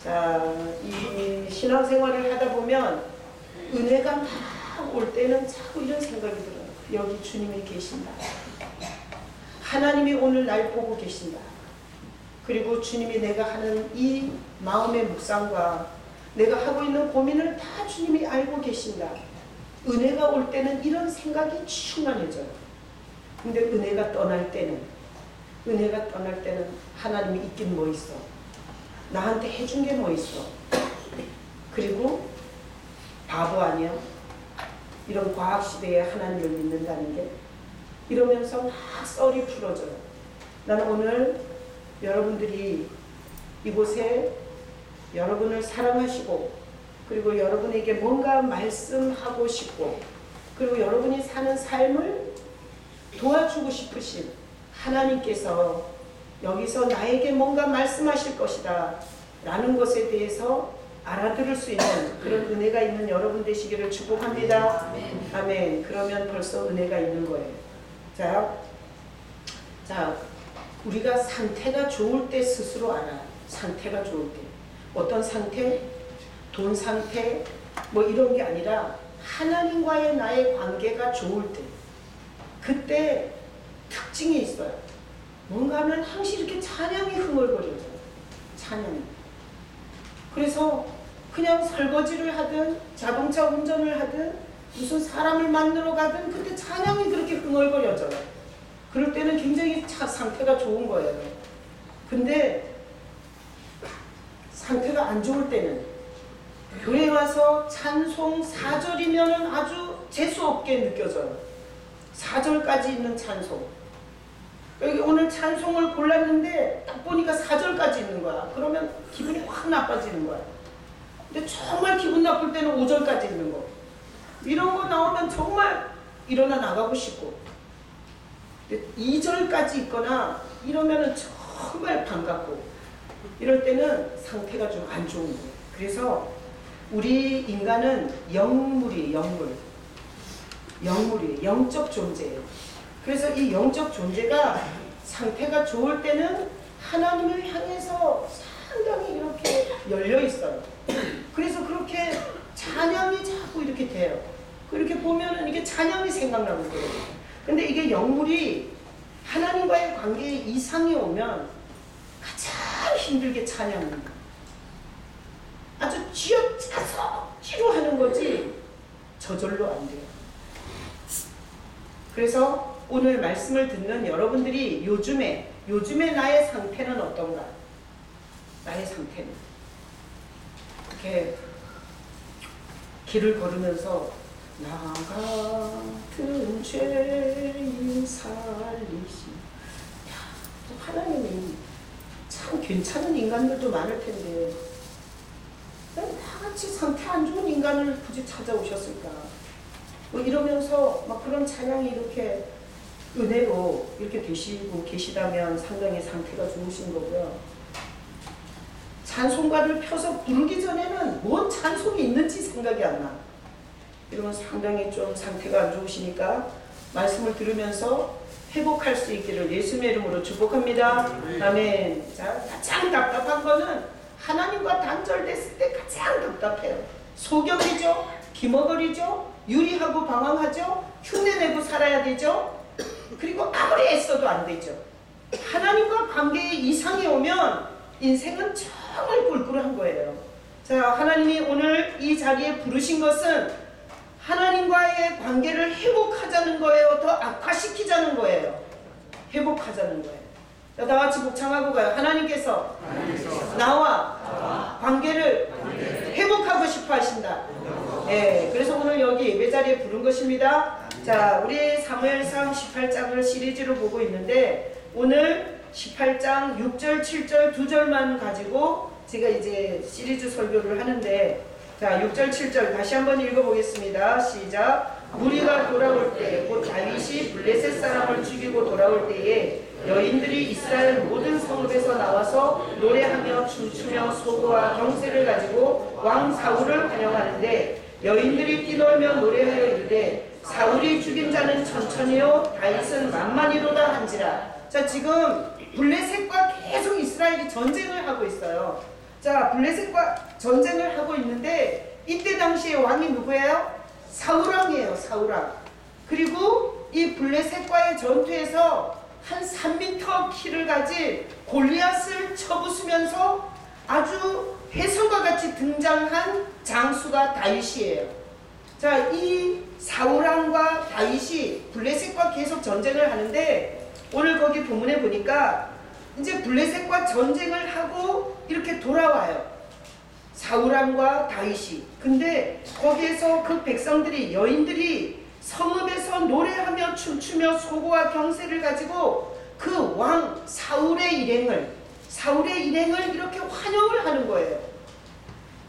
자, 이 신앙생활을 하다 보면 은혜가 막 올 때는 자꾸 이런 생각이 들어요. 여기 주님이 계신다. 하나님이 오늘 날 보고 계신다. 그리고 주님이 내가 하는 이 마음의 묵상과 내가 하고 있는 고민을 다 주님이 알고 계신다. 은혜가 올 때는 이런 생각이 충만해져요. 근데 은혜가 떠날 때는 하나님이 있긴 뭐 있어. 나한테 해준 게 뭐 있어. 그리고 바보 아니야? 이런 과학시대에 하나님을 믿는다는 게. 이러면서 막 썰이 풀어져요. 나는 오늘 여러분들이 이곳에 여러분을 사랑하시고 그리고 여러분에게 뭔가 말씀하고 싶고 그리고 여러분이 사는 삶을 도와주고 싶으신 하나님께서 여기서 나에게 뭔가 말씀하실 것이다 라는 것에 대해서 알아들을 수 있는 그런 은혜가 있는 여러분 되시기를 축복합니다. 아멘. 그러면 벌써 은혜가 있는 거예요. 자, 우리가 상태가 좋을 때 스스로 알아. 상태가 좋을 때. 어떤 상태? 돈 상태? 뭐 이런 게 아니라 하나님과의 나의 관계가 좋을 때. 그때 특징이 있어요. 뭔가 하면 항상 이렇게 찬양이 흥얼거려져요. 찬양이. 그래서 그냥 설거지를 하든 자동차 운전을 하든 무슨 사람을 만나러 가든 그때 찬양이 그렇게 흥얼거려져요. 그럴 때는 굉장히 상태가 좋은 거예요. 근데 상태가 안 좋을 때는 교회에 와서 찬송 4절이면 아주 재수없게 느껴져요. 4절까지 있는 찬송. 여기 오늘 찬송을 골랐는데 딱 보니까 4절까지 있는 거야. 그러면 기분이 확 나빠지는 거야. 근데 정말 기분 나쁠 때는 5절까지 있는 거. 이런 거 나오면 정말 일어나 나가고 싶고 2절까지 있거나 이러면은 정말 반갑고 이럴 때는 상태가 좀 안 좋은 거예요. 그래서 우리 인간은 영물이에요. 영적 존재예요. 그래서 이 영적 존재가 상태가 좋을 때는 하나님을 향해서 상당히 이렇게 열려 있어요. 그래서 그렇게 찬양이 자꾸 이렇게 돼요. 그렇게 보면은 이게 찬양이 생각나는 거예요. 근데 이게 영물이 하나님과의 관계에 이상이 오면 가장 힘들게 찬양합니다. 아주 쥐어짜서 지루하는 거지 저절로 안 돼요. 그래서 오늘 말씀을 듣는 여러분들이 요즘에 나의 상태는 어떤가? 나의 상태는 이렇게 길을 걸으면서 나 같은 죄인 살리시. 하나님이 참 괜찮은 인간들도 많을 텐데 다같이 상태 안 좋은 인간을 굳이 찾아오셨을까? 뭐 이러면서 막 그런 찬양이 이렇게 은혜로 이렇게 되시고 계시다면 상당히 상태가 좋으신 거고요. 찬송가를 펴서 부르기 전에는 뭔 찬송이 있는지 생각이 안 나. 이러면 상당히 좀 상태가 안 좋으시니까 말씀을 들으면서 회복할 수 있기를 예수님의 이름으로 축복합니다. 아멘. 자, 가장 답답한 거는 하나님과 단절됐을 때 가장 답답해요. 소경이죠. 기머거리죠. 유리하고 방황하죠. 흉내내고 살아야 되죠. 그리고 아무리 애써도 안 되죠. 하나님과 관계에 이상이 오면 인생은 정말 꿀꿀한 거예요. 자, 하나님이 오늘 이 자리에 부르신 것은 하나님과의 관계를 회복하자는 거예요? 더 악화시키자는 거예요? 회복하자는 거예요. 자, 다 같이 복창하고 가요. 하나님께서 나와 관계를 회복하고 싶어 하신다. 네, 그래서 오늘 여기 예배자리에 부른 것입니다. 자, 우리 사무엘상 18장을 시리즈로 보고 있는데 오늘 18장 6절, 7절, 2절만 가지고 제가 이제 시리즈 설교를 하는데 자, 6절, 7절 다시 한번 읽어보겠습니다. 시작. 무리가 돌아올 때 곧 다윗이 블레셋 사람을 죽이고 돌아올 때에 여인들이 이스라엘 모든 성읍에서 나와서 노래하며 춤추며 소고와 경세를 가지고 왕 사울을 환영하는데 여인들이 뛰놀며 노래하여 이르되 사울이 죽인 자는 천천히요 다윗은 만만히로다 한지라. 자, 지금 블레셋과 계속 이스라엘이 전쟁을 하고 있어요. 자, 블레셋과 전쟁을 하고 있는데 이때 당시에 왕이 누구예요? 사울왕이에요. 사울왕. 그리고 이 블레셋과의 전투에서 한 3m 키를 가진 골리앗을 쳐부수면서 아주 혜성과 같이 등장한 장수가 다윗이에요. 자, 이 사울왕과 다윗이 블레셋과 계속 전쟁을 하는데 오늘 거기 본문에 보니까 이제 블레셋과 전쟁을 하고 이렇게 돌아와요. 사울왕과 다윗이. 근데 거기에서 그 백성들이, 여인들이 성읍에서 노래하며 춤추며 소고와 경세를 가지고 그 왕 사울의 일행을 이렇게 환영을 하는 거예요.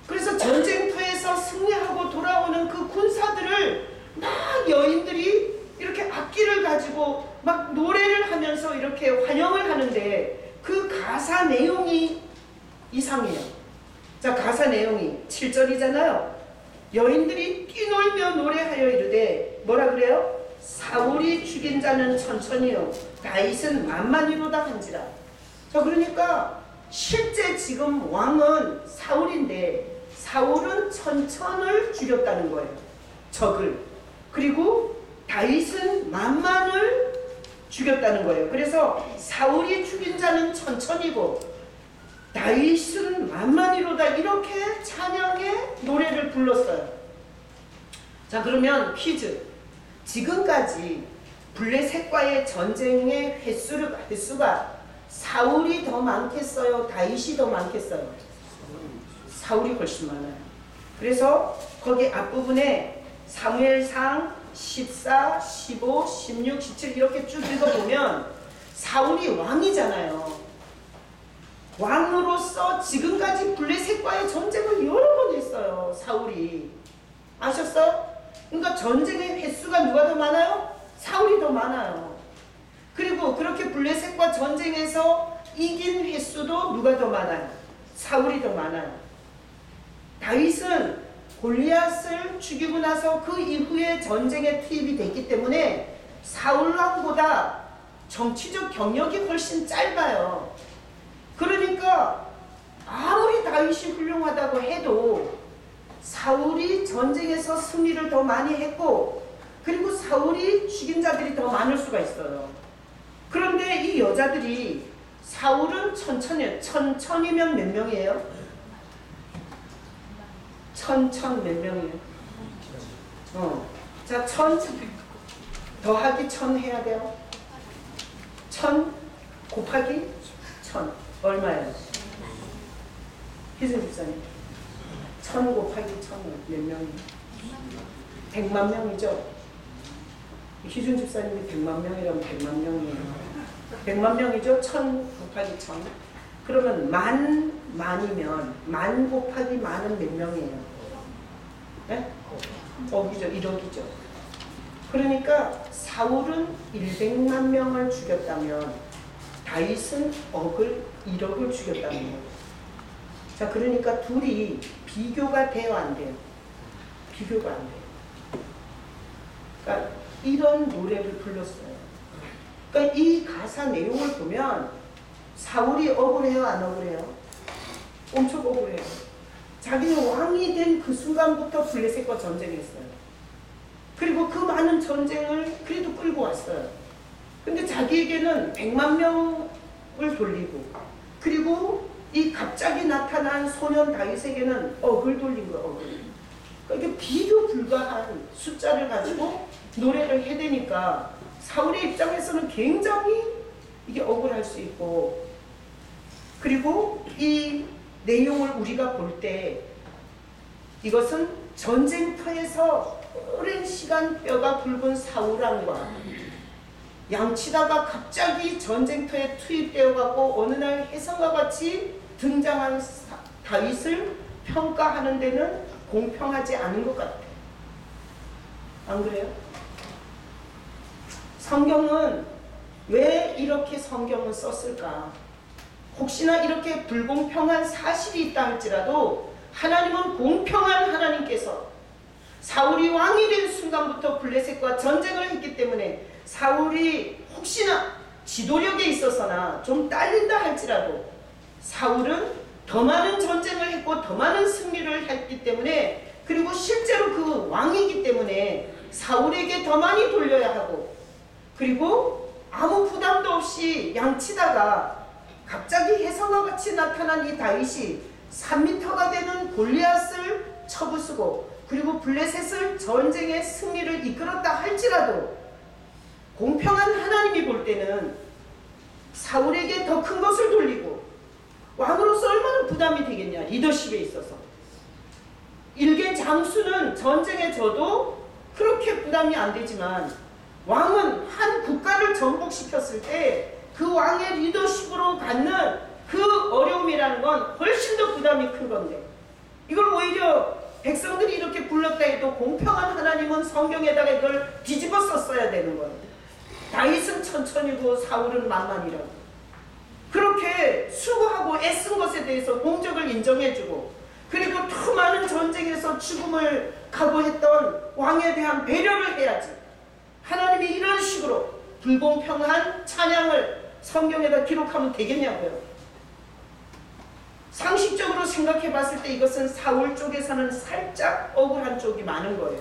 그래서 전쟁터에서 승리하고 돌아오는 그 군사들을 막 여인들이 이렇게 악기를 가지고 막 노래를 하면서 이렇게 환영을 하는데 그 가사 내용이 이상해요. 자, 가사 내용이 7절이잖아요. 여인들이 뛰놀며 노래하여 이르되 뭐라 그래요? 사울이 죽인 자는 천천히요 다윗은 만만히로다 한지라. 자, 그러니까 실제 지금 왕은 사울인데 사울은 천천을 죽였다는 거예요. 적을. 그리고 다윗은 만만을 죽였다는 거예요. 그래서 사울이 죽인 자는 천천이고 다윗은 만만이로다, 이렇게 찬양의 노래를 불렀어요. 자, 그러면 퀴즈. 지금까지 블레셋과의 전쟁의 횟수가 사울이 더 많겠어요? 다윗이 더 많겠어요? 사울이 훨씬 많아요. 그래서 거기 앞부분에 사무엘상 14, 15, 16, 17 이렇게 쭉 읽어보면 사울이 왕이잖아요. 왕으로서 지금까지 블레셋과의 전쟁을 여러 번 했어요. 사울이. 아셨어요? 그러니까 전쟁의 횟수가 누가 더 많아요? 사울이 더 많아요. 그리고 그렇게 블레셋과 전쟁에서 이긴 횟수도 누가 더 많아요? 사울이 더 많아요. 다윗은 골리앗을 죽이고 나서 그 이후에 전쟁에 투입이 됐기 때문에 사울왕보다 정치적 경력이 훨씬 짧아요. 그러니까 아무리 다윗이 훌륭하다고 해도 사울이 전쟁에서 승리를 더 많이 했고 그리고 사울이 죽인 자들이 더 많을 수가 있어요. 그런데 이 여자들이 사울은 천천이면 몇 명이에요? 천 몇 명이에요? 자, 더하기 1000 해야 돼요. 1000 곱하기 1000 얼마예요? 희준 집사님 1000 곱하기 1000은 몇 명이에요? 100만 명이죠? 희준 집사님이 100만 명이라면 100만 명이에요. 100만 명이죠? 1000 곱하기 1000 그러면 만이면 만 곱하기 만은 몇 명이에요? 네? 억이죠. 1억이죠. 그러니까 사울은 100만 명을 죽였다면 다윗은 1억을 죽였다는 거예요. 자, 그러니까 둘이 비교가 돼요, 안 돼요? 비교가 안 돼요. 그러니까 이런 노래를 불렀어요. 그러니까 이 가사 내용을 보면 사울이 억울해요, 안 억울해요? 엄청 억울해요. 자기는 왕이 된 그 순간부터 블레셋과 전쟁했어요. 그리고 그 많은 전쟁을 그래도 끌고 왔어요. 근데 자기에게는 100만 명을 돌리고 그리고 이 갑자기 나타난 소년 다윗에게는 억을 돌린 거예요. 억을. 그러니까 이게 비교 불가한 숫자를 가지고 노래를 해대니까 사울의 입장에서는 굉장히 이게 억울할 수 있고 그리고 이 내용을 우리가 볼 때 이것은 전쟁터에서 오랜 시간 뼈가 굵은 사울왕과 양치다가 갑자기 전쟁터에 투입되어 갖고 어느 날 혜성과 같이 등장한 다윗을 평가하는 데는 공평하지 않은 것 같아요. 안 그래요? 성경은 왜 이렇게 성경을 썼을까? 혹시나 이렇게 불공평한 사실이 있다 할지라도 하나님은 공평한 하나님께서 사울이 왕이 된 순간부터 블레셋과 전쟁을 했기 때문에 사울이 혹시나 지도력에 있어서나 좀 딸린다 할지라도 사울은 더 많은 전쟁을 했고 더 많은 승리를 했기 때문에, 그리고 실제로 그 왕이기 때문에 사울에게 더 많이 돌려야 하고, 그리고 아무 부담도 없이 양치다가 갑자기 해성과 같이 나타난 이 다윗이 3m가 되는 골리앗을 쳐부수고, 그리고 블레셋을 전쟁의 승리를 이끌었다 할지라도 공평한 하나님이 볼 때는 사울에게 더 큰 것을 돌리고, 왕으로서 얼마나 부담이 되겠냐, 리더십에 있어서. 일개 장수는 전쟁에 져도 그렇게 부담이 안 되지만, 왕은 한 국가를 전복시켰을 때 그 왕의 리더십으로 갖는 그 어려움이라는 건 훨씬 더 부담이 큰 건데, 이걸 오히려 백성들이 이렇게 불렀다 해도 공평한 하나님은 성경에다가 이걸 뒤집어 썼어야 되는 거예요. 다윗은 천천히고 사울은 만만이라고. 그렇게 수고하고 애쓴 것에 대해서 공적을 인정해주고, 그리고 더 많은 전쟁에서 죽음을 각오했던 왕에 대한 배려를 해야지. 하나님이 이런 식으로 불공평한 찬양을 성경에다 기록하면 되겠냐고요. 상식적으로 생각해 봤을 때 이것은 사울 쪽에서는 살짝 억울한 쪽이 많은 거예요.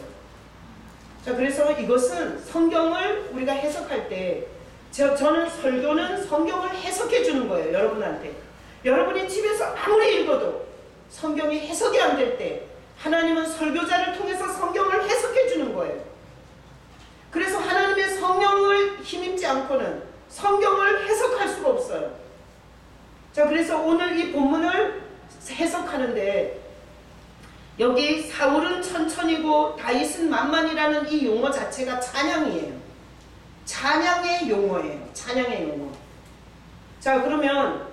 자, 그래서 이것은 성경을 우리가 해석할 때, 저는 설교는 성경을 해석해 주는 거예요. 여러분한테. 여러분이 집에서 아무리 읽어도 성경이 해석이 안 될 때 하나님은 설교자를 통해서 성경을 해석해 주는 거예요. 그래서 하나님의 성령을 힘입지 않고는 성경을 해석할 수가 없어요. 자, 그래서 오늘 이 본문을 해석하는데, 여기 사울은 천천히고 다윗은 만만이라는 이 용어 자체가 찬양이에요. 찬양의 용어예요. 찬양의 용어. 자, 그러면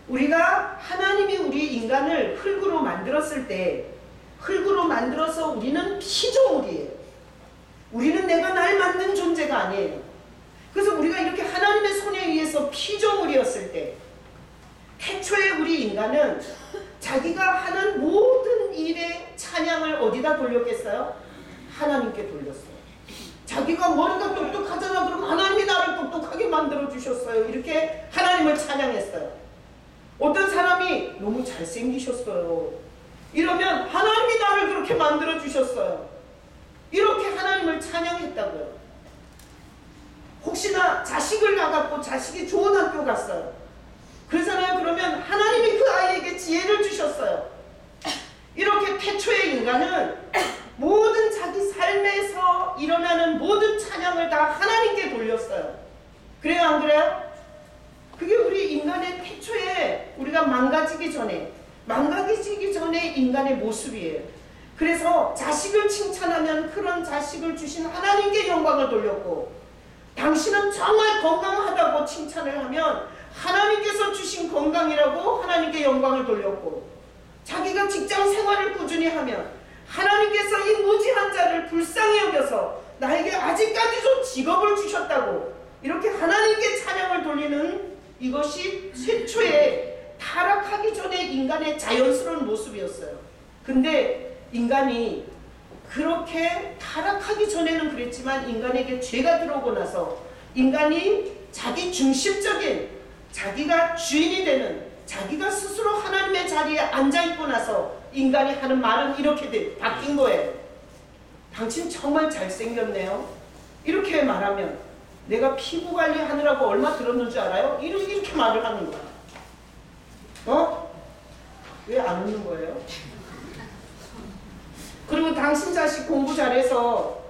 우리가 하나님이 우리 인간을 흙으로 만들었을 때, 흙으로 만들어서 우리는 피조물이에요. 우리는 내가 날 만든 존재가 아니에요. 그래서 우리가 이렇게 하나님의 손에 의해서 피조물이었을 때, 태초에 우리 인간은 자기가 하는 모든 일의 찬양을 어디다 돌렸겠어요? 하나님께 돌렸어요. 자기가 머리가 똑똑하잖아. 그럼 하나님이 나를 똑똑하게 만들어주셨어요. 이렇게 하나님을 찬양했어요. 어떤 사람이 너무 잘생기셨어요. 이러면 하나님이 나를 그렇게 만들어주셨어요. 이렇게 하나님을 찬양했다고요. 혹시나 자식을 낳았고 자식이 좋은 학교 갔어요. 그러잖아요. 그러면 하나님이 그 아이에게 지혜를 주셨어요. 이렇게 태초의 인간은 모든 자기 삶에서 일어나는 모든 찬양을 다 하나님께 돌렸어요. 그래요, 안 그래요? 그게 우리 인간의 태초에, 우리가 망가지기 전에 인간의 모습이에요. 그래서 자식을 칭찬하면 그런 자식을 주신 하나님께 영광을 돌렸고, 당신은 정말 건강하다고 칭찬을 하면 하나님께서 주신 건강이라고 하나님께 영광을 돌렸고, 자기가 직장 생활을 꾸준히 하면 하나님께서 이 무지한 자를 불쌍히 여겨서 나에게 아직까지도 직업을 주셨다고 이렇게 하나님께 찬양을 돌리는, 이것이 최초의 타락하기 전에 인간의 자연스러운 모습이었어요. 근데 인간이 그렇게 타락하기 전에는 그랬지만, 인간에게 죄가 들어오고 나서 인간이 자기 중심적인, 자기가 주인이 되는, 자기가 스스로 하나님의 자리에 앉아있고 나서 인간이 하는 말은 이렇게 바뀐 거예요. 당신 정말 잘생겼네요. 이렇게 말하면 내가 피부 관리하느라고 얼마 들었는 줄 알아요? 이렇게 말을 하는 거야. 왜 안 웃는 거예요? 그리고 당신 자식 공부 잘해서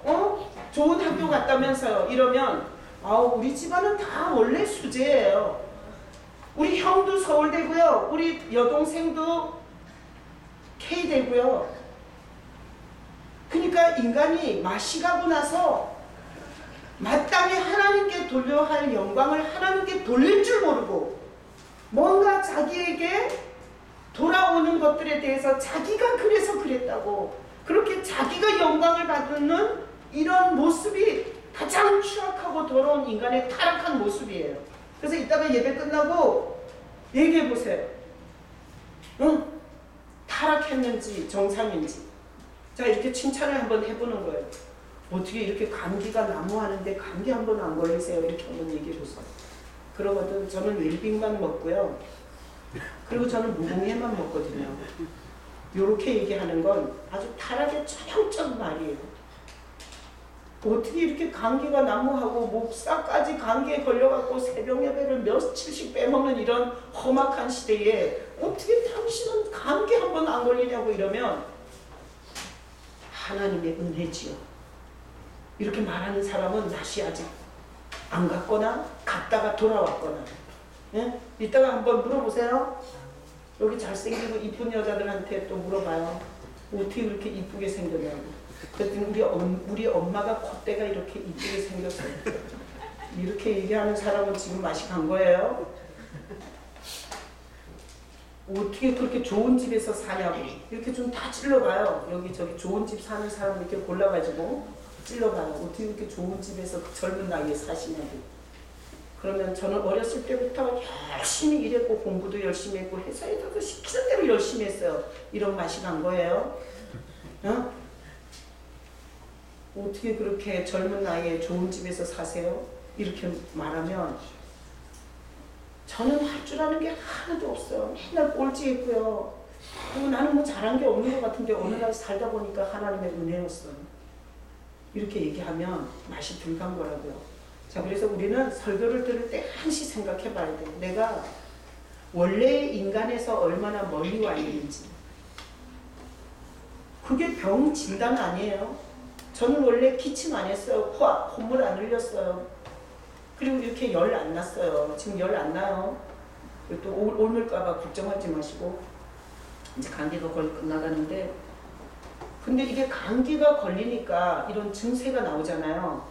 좋은 학교 갔다면서요. 이러면 우리 집안은 다 원래 수재예요. 우리 형도 서울대고요. 우리 여동생도 K대고요. 그러니까 인간이 맛이 가고 나서 마땅히 하나님께 돌려야 할 영광을 하나님께 돌릴 줄 모르고, 뭔가 자기에게 돌아오는 것들에 대해서 자기가 그래서 그랬다고, 그렇게 자기가 영광을 받는 이런 모습이 가장 추악하고 더러운 인간의 타락한 모습이에요. 그래서 이따가 예배 끝나고 얘기해 보세요. 타락했는지 정상인지. 자, 이렇게 칭찬을 한번 해보는 거예요. 어떻게 이렇게 감기가 난무하는데 감기 한번 안 걸리세요? 이렇게 한번 얘기해 보세요. 그러거든. 저는 웰빙만 먹고요. 그리고 저는 무공해만 먹거든요. 요렇게 얘기하는 건 아주 타락의 전형적 말이에요. 어떻게 이렇게 감기가 난무하고 목사까지 감기에 걸려갖고 새벽 예배를 며칠씩 빼먹는 이런 험악한 시대에 어떻게 당신은 감기 한 번 안 걸리냐고 이러면 하나님의 은혜지요. 이렇게 말하는 사람은 낯이 아직 안 갔거나 갔다가 돌아왔거나. 예? 이따가 한번 물어보세요. 여기 잘생기고 이쁜 여자들한테 또 물어봐요. 어떻게 그렇게 이쁘게 생겼냐고. 그랬더니 우리 엄마가 콧대가 이렇게 이쁘게 생겼어요. 이렇게 얘기하는 사람은 지금 맛이 간 거예요. 어떻게 그렇게 좋은 집에서 사냐고. 이렇게 좀 다 찔러봐요. 여기 저기 좋은 집 사는 사람 이렇게 골라가지고 찔러봐요. 어떻게 그렇게 좋은 집에서 그 젊은 나이에 사시냐고. 그러면 저는 어렸을 때부터 열심히 일했고 공부도 열심히 했고 회사에서도 시키는 대로 열심히 했어요. 이런 맛이 간 거예요. 어? 어떻게 그렇게 젊은 나이에 좋은 집에서 사세요? 이렇게 말하면 저는 할 줄 아는 게 하나도 없어요. 맨날 꼴찌했고요. 그리고 나는 뭐 잘한 게 없는 것 같은데 어느 날 살다 보니까 하나님의 은혜였어요. 이렇게 얘기하면 맛이 들 간 거라고요. 자, 그래서 우리는 설교를 들을 때 한시 생각해 봐야 돼요. 내가 원래의 인간에서 얼마나 멀리 와 있는지. 그게 병 진단 아니에요. 저는 원래 기침 안 했어요. 콧물 안 흘렸어요. 그리고 이렇게 열 안 났어요. 지금 열 안 나요. 또 옮을까봐 걱정하지 마시고. 이제 감기가 거의 끝나가는데, 근데 이게 감기가 걸리니까 이런 증세가 나오잖아요.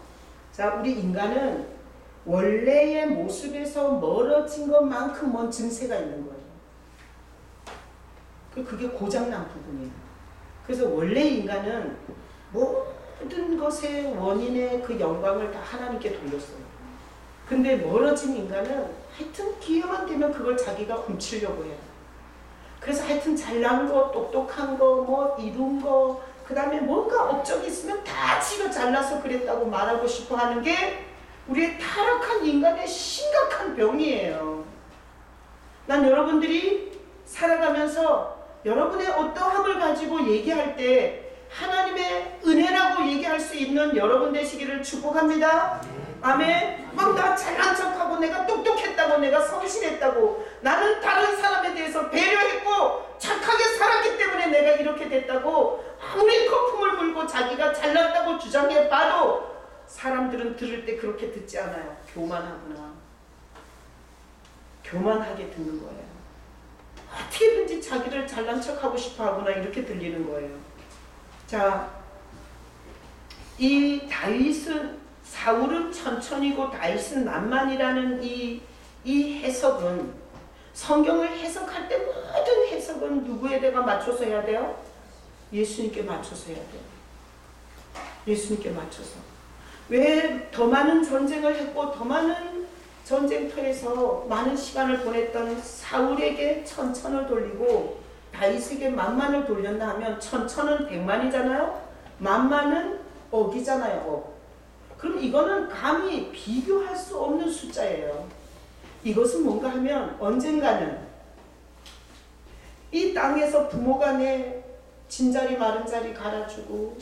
자, 우리 인간은 원래의 모습에서 멀어진 것만큼 먼 증세가 있는 거예요. 그게 고장난 부분이에요. 그래서 원래 인간은 모든 것의 원인의 그 영광을 다 하나님께 돌렸어요. 근데 멀어진 인간은 하여튼 기회만 되면 그걸 자기가 훔치려고 해요. 그래서 하여튼 잘난 거, 똑똑한 거, 뭐 이룬 거, 그 다음에 뭔가 업적이 있으면 다 지가 잘나서 그랬다고 말하고 싶어 하는 게 우리의 타락한 인간의 심각한 병이에요. 난 여러분들이 살아가면서 여러분의 어떠함을 가지고 얘기할 때 하나님의 은혜라고 얘기할 수 있는 여러분 되시기를 축복합니다. 아멘. 막 나 잘난 척하고 내가 똑똑했다고 내가 성실했다고 나는 다른 사람에 대해서 배려했고 착하게 살았기 때문에 내가 이렇게 됐다고 아무리 거품을 불고 자기가 잘났다고 주장해봐도 사람들은 들을 때 그렇게 듣지 않아요. 교만하구나. 교만하게 듣는 거예요. 어떻게든지 자기를 잘난 척하고 싶어 하구나 이렇게 들리는 거예요. 자, 이 다윗은 사울은 천천히고 다윗은 만만이라는 이 해석은 성경을 해석할 때 모든 해석은 누구에다가 맞춰서 해야 돼요? 예수님께 맞춰서 해야 돼요. 예수님께 맞춰서. 왜 더 많은 전쟁을 했고 더 많은 전쟁터에서 많은 시간을 보냈던 사울에게 천천을 돌리고 다윗에게 만만을 돌렸나 하면 천천은 100만이잖아요. 만만은 억이잖아요. 억. 그럼 이거는 감히 비교할 수 없는 숫자예요. 이것은 뭔가 하면 언젠가는 이 땅에서 부모가 내 진자리 마른 자리 갈아주고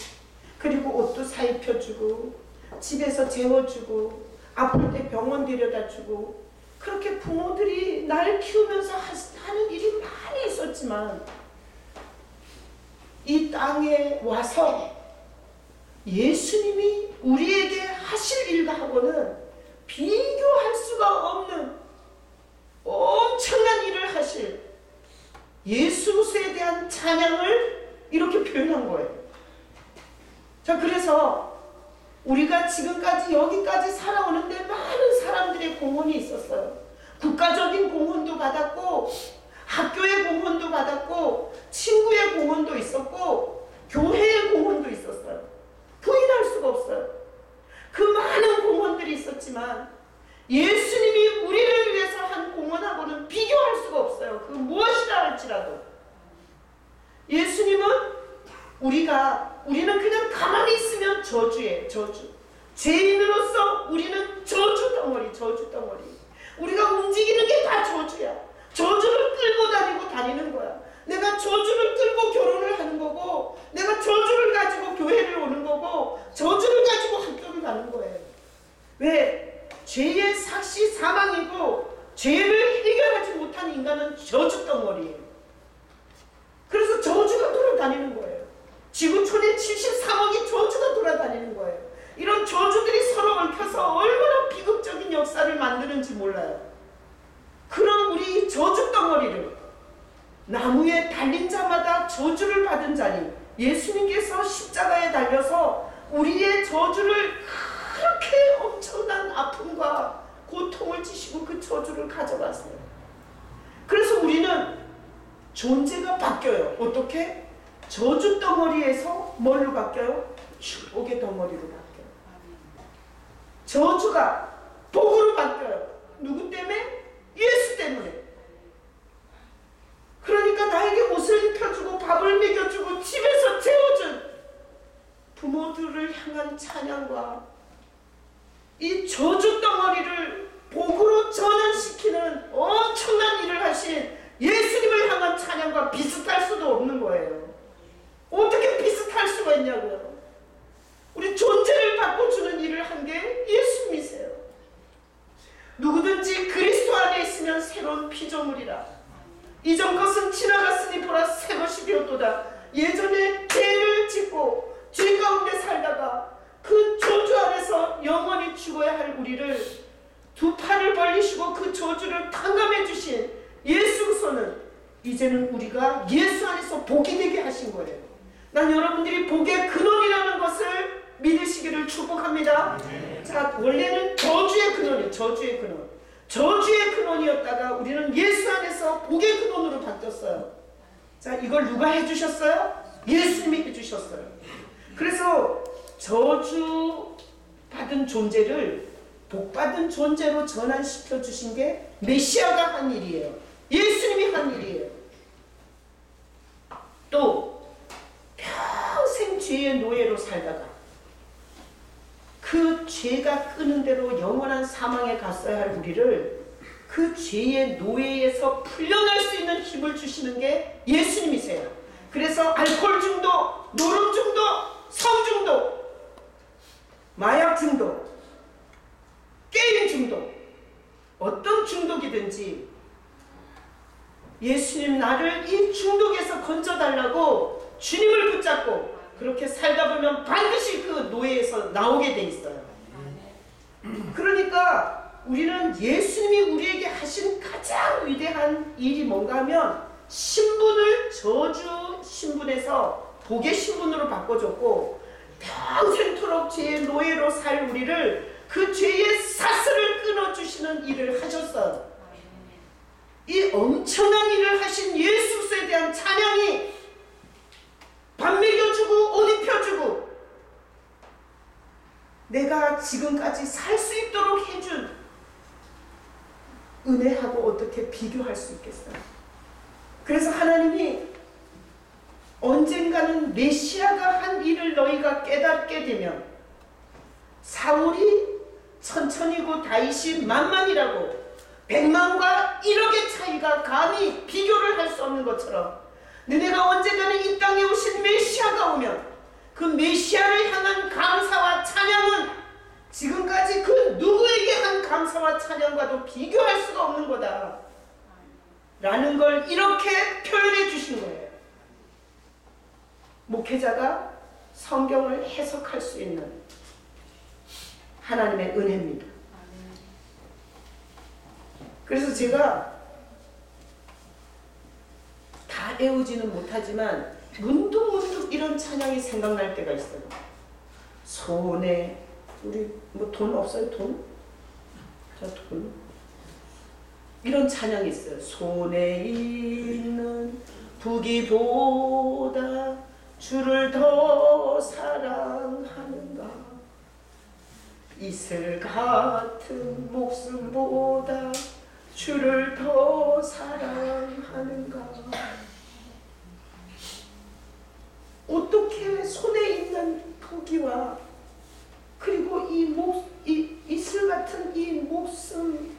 그리고 옷도 사입혀주고 집에서 재워주고 아플 때 병원 데려다주고 그렇게 부모들이 날 키우면서 하는 일이 많이 있었지만 이 땅에 와서 예수님이 우리에게 하실 일과하고는 비교할 수가 없는 엄청난 일을 하실 예수에 대한 찬양을 이렇게 표현한 거예요. 자, 그래서 우리가 지금까지 여기까지 살아오는데 많은 사람들의 공헌이 있었어요. 국가적인 공헌도 받았고 학교의 공헌도 받았고 친구의 공헌도 있었고 교회의 공헌도 있었어요. 부인할 수가 없어요. 그 많은 공헌들이 있었지만 예수님이 우리를 위해서 한 공헌하고는 비교할 수가 없어요. 그 무엇이라 할지라도 예수님은 우리는 그냥 가만히 있으면 저주예요. 저주. 죄인으로서 우리는 저주 덩어리. 우리가 움직이는 게 다 저주야. 저주를 끌고 다니는 거야. 내가 저주를 끌고 결혼을 하는 거고, 내가 저주를 가지고 교회를 오는 거고, 저주를 가지고 학교를 가는 거예요. 왜? 죄의 삭시 사망이고 죄를 해결하지 못한 인간은 저주 덩어리예요. 그래서 저주가 돌아다니는 거예요. 지구촌에 73억이 저주가 돌아다니는 거예요. 이런 저주들이 서로 얽혀서 얼마나 비극적인 역사를 만드는지 몰라요. 그런 우리 저주 덩어리를, 나무에 달린 자마다 저주를 받은 자니, 예수님께서 십자가에 달려서 우리의 저주를, 그렇게 엄청난 아픔과 고통을 지시고 그 저주를 가져갔어요. 그래서 우리는 존재가 바뀌어요. 어떻게? 저주 덩어리에서 뭘로 바뀌어요? 축복의 덩어리로 바뀌어요. 저주가 복으로 바뀌어요. 누구 때문에? 예수 때문에. 그러니까 나에게 옷을 입혀주고 밥을 먹여주고 집에서 재워준 부모들을 향한 찬양과 이 저주 덩어리를 복으로 전환시키는 엄청난 일을 하신 예수님을 향한 찬양과 비슷할 수도 없는 거예요. 어떻게 비슷할 수가 있냐고요. 우리 존재를 바꿔주는 일을 한 게 예수님이세요. 누구든지 그리스도 안에 있으면 새로운 피조물이라. 이전 것은 지나갔으니 보라 새 것이 되었도다. 예전에 죄를 짓고 죄 가운데 살다가 그 저주 안에서 영원히 죽어야 할 우리를 두 팔을 벌리시고 그 저주를 탕감해 주신 예수께서는 이제는 우리가 예수 안에서 복이 되게 하신 거예요. 난 여러분들이 복의 근원이라는 것을 믿으시기를 축복합니다. 자, 원래는 저주의 근원이에요. 저주의 근원. 저주의 근원이었다가 우리는 예수 안에서 복의 근원으로 바뀌었어요. 자, 이걸 누가 해주셨어요? 예수님이 해주셨어요. 그래서 저주 받은 존재를 복받은 존재로 전환시켜 주신 게 메시아가 한 일이에요. 예수님이 한 일이에요. 또 평생 죄의 노예로 살다가 그 죄가 끄는 대로 영원한 사망에 갔어야 할 우리를 그 죄의 노예에서 풀려날 수 있는 힘을 주시는 게 예수님이세요. 그래서 알코올 중독, 노름 중독, 성 중독, 마약 중독, 게임 중독, 어떤 중독이든지 예수님 나를 이 중독에서 건져달라고 주님을 붙잡고 그렇게 살다 보면 반드시 그 노예에서 나오게 돼 있어요. 그러니까 우리는 예수님이 우리에게 하신 가장 위대한 일이 뭔가 하면 신분을 저주 신분에서 복의 신분으로 바꿔줬고 평생토록 죄의 노예로 살 우리를 그 죄의 사슬을 끊어주시는 일을 하셨어요. 이 엄청난 일을 하신 예수에 대한 찬양이 밥 먹여주고 옷 입혀주고 내가 지금까지 살 수 있도록 해준 은혜하고 어떻게 비교할 수 있겠어요? 그래서 하나님이 언젠가는 메시아가 한 일을 너희가 깨닫게 되면 사울이 천천히고 다윗이 만만이라고 100만과 1억의 차이가 감히 비교를 할 수 없는 것처럼 너네가 언젠가는 이 땅에 오신 메시아가 오면 그 메시아를 향한 감사와 찬양은 지금까지 그 누구에게 한 감사와 찬양과도 비교할 수가 없는 거다 라는 걸 이렇게 표현해 주신 거예요. 목회자가 성경을 해석할 수 있는 하나님의 은혜입니다. 그래서 제가 다 외우지는 못하지만 문득문득 이런 찬양이 생각날 때가 있어요. 손에 우리 뭐 돈 없어요? 돈? 자, 돈. 이런 찬양이 있어요. 손에 있는 부귀보다 주를 더 사랑하는가. 이슬 같은 목숨보다 주를 더 사랑하는가. 어떻게 손에 있는 부귀와 그리고 이 이슬 같은 이 목숨보다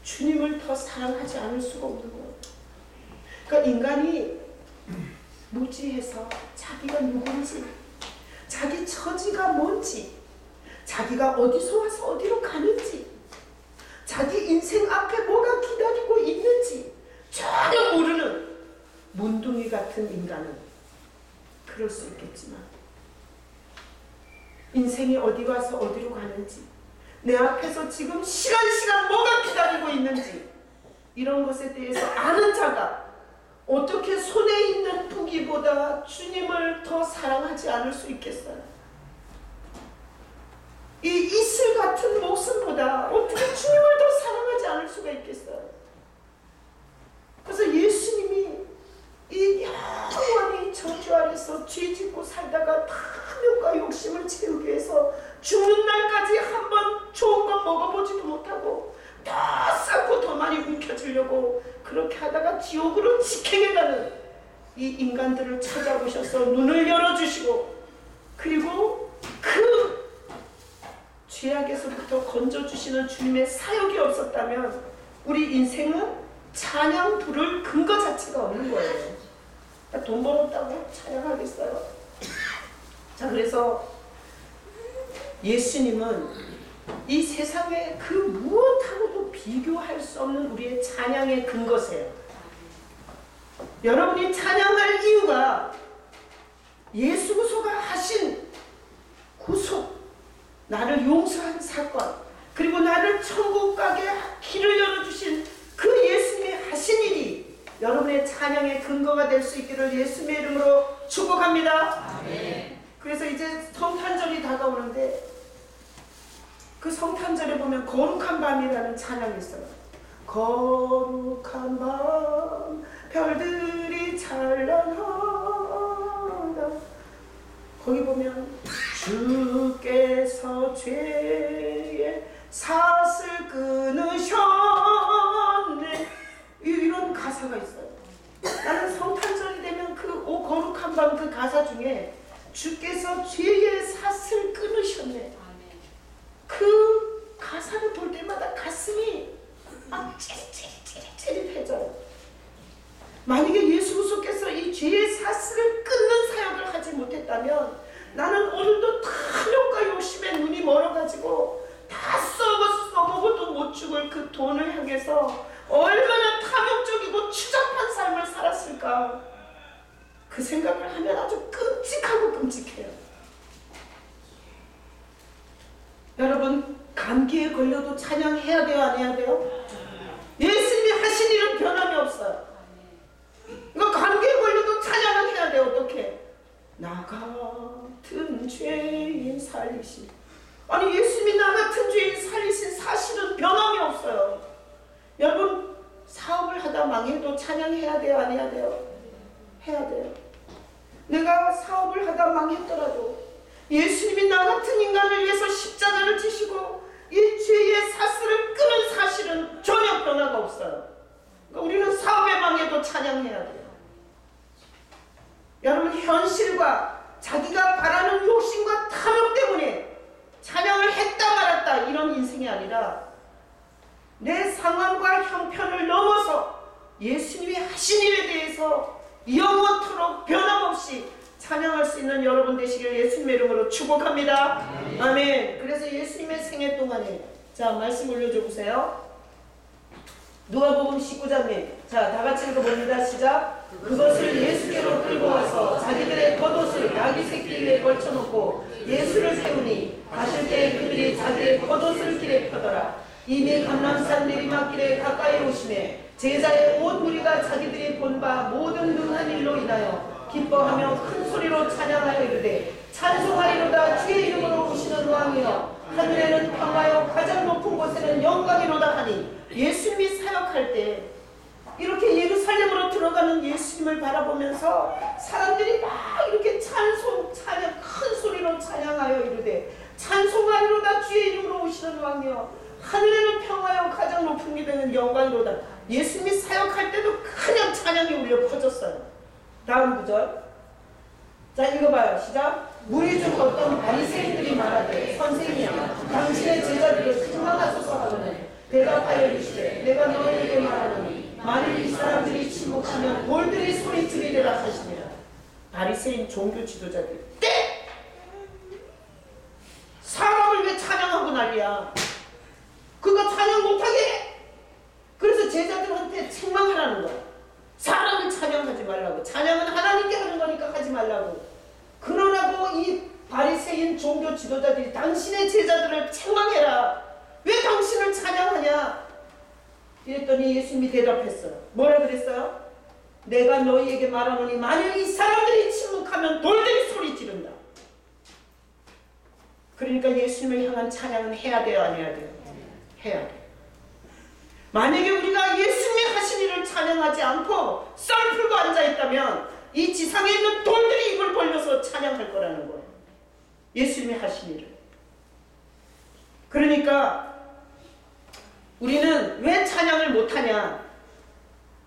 주님을 사랑하지 않을 수가 없는 거예요. 그러니까 인간이 무지해서 자기가 누군지, 자기 처지가 뭔지, 자기가 어디서 와서 어디로 가는지, 자기 인생 앞에 뭐가 기다리고 있는지 전혀 모르는 문둥이 같은 인간은 그럴 수 있겠지만, 인생이 어디 와서 어디로 가는지, 내 앞에서 지금 시간 뭐가 기다리고 있는지, 이런 것에 대해서 아는 자가 어떻게 손에 있는 부귀보다 주님을 더 사랑하지 않을 수 있겠어요? 이 이슬 같은 목숨보다 어떻게 주님을 더 사랑하지 않을 수가 있겠어요? 그래서 예수님이 이 영원히 저주 아래서 죄 짓고 살다가 탐욕과 욕심을 채우기 위해서 죽는 날까지 한번 좋은 거 먹어보지도 못하고 더 쌓고 더 많이 움켜쥐려고 그렇게 하다가 지옥으로 직행해 가는 이 인간들을 찾아오셔서 눈을 열어주시고, 그리고 그 죄악에서부터 건져주시는 주님의 사역이 없었다면 우리 인생은 찬양 부를 근거 자체가 없는 거예요. 돈 벌었다고 찬양하겠어요? 자, 그래서 예수님은 이 세상의 그 무엇하고도 비교할 수 없는 우리의 찬양의 근거세요. 여러분이 찬양할 이유가 예수 그리스도가 하신 구속, 나를 용서한 사건, 그리고 나를 천국 가게 길을 열어주신 그 예수님이 하신 일이 여러분의 찬양의 근거가 될 수 있기를 예수님의 이름으로 축복합니다. 아멘. 그래서 이제 성탄절이 다가오는데, 그 성탄절에 보면 거룩한 밤이라는 찬양이 있어요. 거룩한 밤 별들이 찬란하다. 거기 보면 주께서 죄의 삭을 끊으셨네, 이런 가사가 있어요. 나는 성탄절이 되면 그 거룩한 밤 그 가사 중에 주께서 죄의 삭을 끊으셨네, 그 가사를 볼 때마다 가슴이 막 찌릿찌릿해져요. 만약에 예수 그리스도께서 이 죄의 사슬을 끊는 사역을 하지 못했다면 나는 오늘도 탐욕과 욕심에 눈이 멀어가지고 다 써먹어도 못 죽을 그 돈을 향해서 얼마나 탐욕적이고 추잡한 삶을 살았을까, 그 생각을 하면 아주 끔찍하고 끔찍해요. 여러분, 감기에 걸려도 찬양해야 돼요, 안 해야 돼요? 예수님이 하신 일은 변함이 없어요. 이거 감기에 걸려도 찬양을 해야 돼요. 어떻게? 나 같은 죄인 살리신, 아니 예수님이 나 같은 죄인 살리신 사실은 변함이 없어요. 여러분, 사업을 하다 망해도 찬양해야 돼요, 안 해야 돼요? 해야 돼요. 내가 사업을 하다 망했더라도 예수님이 나 같은 인간을 위해서 십자가를 지시고 이 죄의 사슬을 끄는 사실은 전혀 변화가 없어요. 그러니까 우리는 사업에 망해도 찬양해야 돼요. 여러분, 현실과 자기가 바라는 욕심과 탐욕 때문에 찬양을 했다 말았다 이런 인생이 아니라 내 상황과 형편을 넘어서 예수님이 하신 일에 대해서 영원토록 변함없이 찬양할 수 있는 여러분 되시길 예수님의 이름으로 축복합니다. 아멘. 그래서 예수님의 생애 동안에, 자, 말씀 올려줘 보세요. 누가복음 19장에, 자, 다 같이 읽어봅니다. 시작. 그것을 예수께로 끌고 와서 자기들의 겉옷을 나귀 새끼에 걸쳐놓고 예수를 세우니 가실 때 그들이 자기의 겉옷을 길에 펴더라. 이미 감람산 내리막길에 가까이 오시매 제자의 온 무리가 자기들이 본 바 모든 능한 일로 인하여 기뻐하며 큰 소리로 찬양하여 이르되 찬송하리로다 주의 이름으로 오시는 왕이여 하늘에는 평화요 가장 높은 곳에는 영광이로다 하니, 예수님이 사역할 때 이렇게 예루살렘으로 들어가는 예수님을 바라보면서 사람들이 막 이렇게 찬양 큰 소리로 찬양하여 이르되 찬송하리로다 주의 이름으로 오시는 왕이여 하늘에는 평화요 가장 높은 곳에는 영광이로다. 예수님이 사역할 때도 그냥 찬양이 울려 퍼졌어요. 다음 구절, 자, 읽어봐요. 시작. 무리 중 어떤 바리새인들이 말하되 선생이여 당신의 제자들을 책망하소서 하거늘 대답하여 이르시되 내가 너희에게 말하노니 만일 이 사람들이 침묵하면 돌들이 소리치리라 하시니라. 바리새인 종교 지도자들 때 사람을 왜 찬양하고 난리야? 그거 찬양 못하게 해. 그래서 제자들한테 책망하라는 거야. 사람을 찬양하지 말라고. 찬양은 하나님께 하는 거니까 하지 말라고. 그러라고 이 바리새인 종교 지도자들이 당신의 제자들을 책망해라. 왜 당신을 찬양하냐? 이랬더니 예수님이 대답했어요. 뭐라 그랬어요? 내가 너희에게 말하노니 만일 이 사람들이 침묵하면 돌들이 소리 지른다. 그러니까 예수님을 향한 찬양은 해야 돼요, 안 해야 돼요? 해야 돼요. 만약에 우리가 예수님이 하신 일을 찬양하지 않고 썰 풀고 앉아있다면 이 지상에 있는 돌들이 입을 벌려서 찬양할 거라는 거예요. 예수님이 하신 일을. 그러니까 우리는 왜 찬양을 못하냐?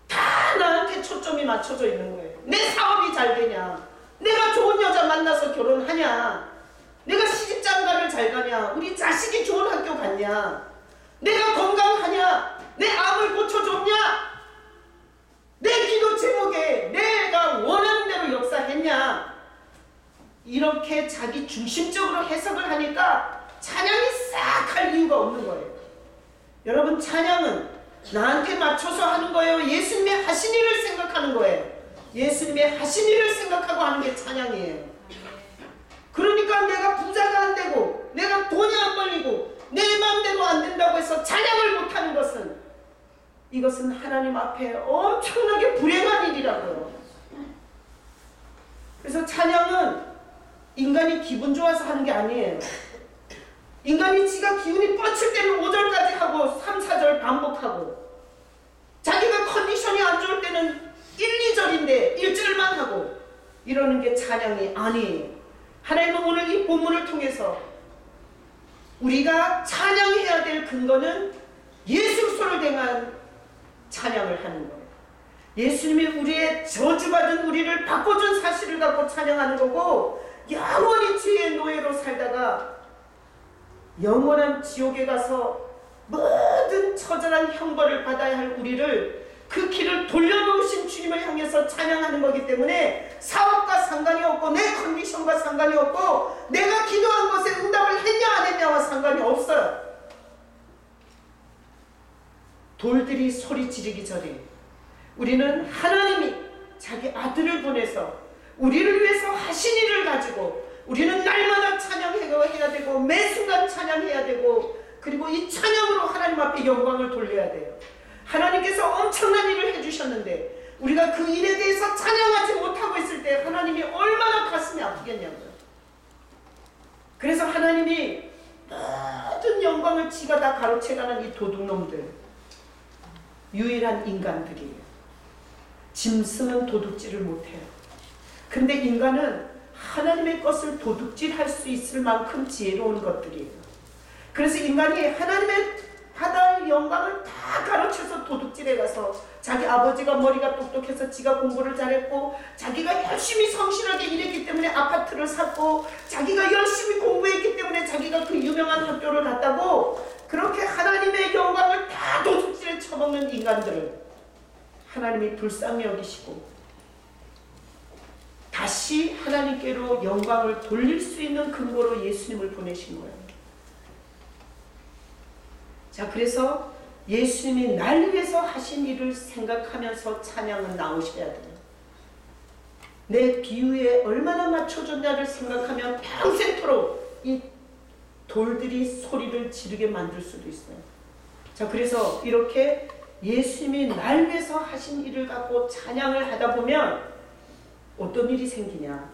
다 나한테 초점이 맞춰져 있는 거예요. 내 사업이 잘 되냐? 내가 좋은 여자 만나서 결혼하냐? 내가 시집장가를 잘 가냐? 우리 자식이 좋은 학교 갔냐? 내가 건강하냐? 내 암을 고쳐줬냐? 내 기도 제목에 내가 원하는 대로 역사했냐? 이렇게 자기 중심적으로 해석을 하니까 찬양이 싹 할 이유가 없는 거예요. 여러분, 찬양은 나한테 맞춰서 하는 거예요? 예수님의 하신 일을 생각하는 거예요? 예수님의 하신 일을 생각하고 하는 게 찬양이에요. 그러니까 내가 부자가 안 되고 내가 돈이 안 벌리고 내 마음대로 안 된다고 해서 찬양을 못하는 것은, 이것은 하나님 앞에 엄청나게 불행한 일이라고요. 그래서 찬양은 인간이 기분 좋아서 하는 게 아니에요. 인간이 지가 기운이 뻗칠 때는 5절까지 하고 3, 4절 반복하고, 자기가 컨디션이 안 좋을 때는 1, 2절인데 1절만 하고 이러는 게 찬양이 아니에요. 하나님은 오늘 이 본문을 통해서 우리가 찬양해야 될 근거는 예수 그리스도를 대한 찬양을 하는 거예요. 예수님이 우리의 저주받은 우리를 바꿔준 사실을 갖고 찬양하는 거고, 영원히 죄의 노예로 살다가 영원한 지옥에 가서 모든 처절한 형벌을 받아야 할 우리를, 그 길을 돌려놓으신 주님을 향해서 찬양하는 거기 때문에 사업과 상관이 없고 내 컨디션과 상관이 없고 내가 기도한 것에 응답을 했냐 안 했냐와 상관이 없어요. 돌들이 소리 지르기 전에 우리는 하나님이 자기 아들을 보내서 우리를 위해서 하신 일을 가지고 우리는 날마다 찬양해야 되고 매 순간 찬양해야 되고, 그리고 이 찬양으로 하나님 앞에 영광을 돌려야 돼요. 하나님께서 엄청난 일을 해주셨는데 우리가 그 일에 대해서 찬양하지 못하고 있을 때 하나님이 얼마나 가슴이 아프겠냐고요. 그래서 하나님이 모든 영광을 지가 다 가로채가는 이 도둑놈들, 유일한 인간들이에요. 짐승은 도둑질을 못해요. 근데 인간은 하나님의 것을 도둑질할 수 있을 만큼 지혜로운 것들이에요. 그래서 인간이 하나님의 받을 영광을 다 가로채서 도둑질해 가서 자기 아버지가 머리가 똑똑해서 지가 공부를 잘했고 자기가 열심히 성실하게 일했기 때문에 아파트를 샀고 자기가 열심히 공부했기 때문에 자기가 그 유명한 학교를 갔다고, 그렇게 하나님의 영광을 다 도둑질해 처먹는 인간들을 하나님이 불쌍히 여기시고 다시 하나님께로 영광을 돌릴 수 있는 근거로 예수님을 보내신 거예요. 자, 그래서 예수님이 날 위해서 하신 일을 생각하면서 찬양은 나오셔야 돼요. 내 비유에 얼마나 맞춰줬냐를 생각하면 평생토록 이 돌들이 소리를 지르게 만들 수도 있어요. 자, 그래서 이렇게 예수님이 날 위해서 하신 일을 갖고 찬양을 하다 보면 어떤 일이 생기냐?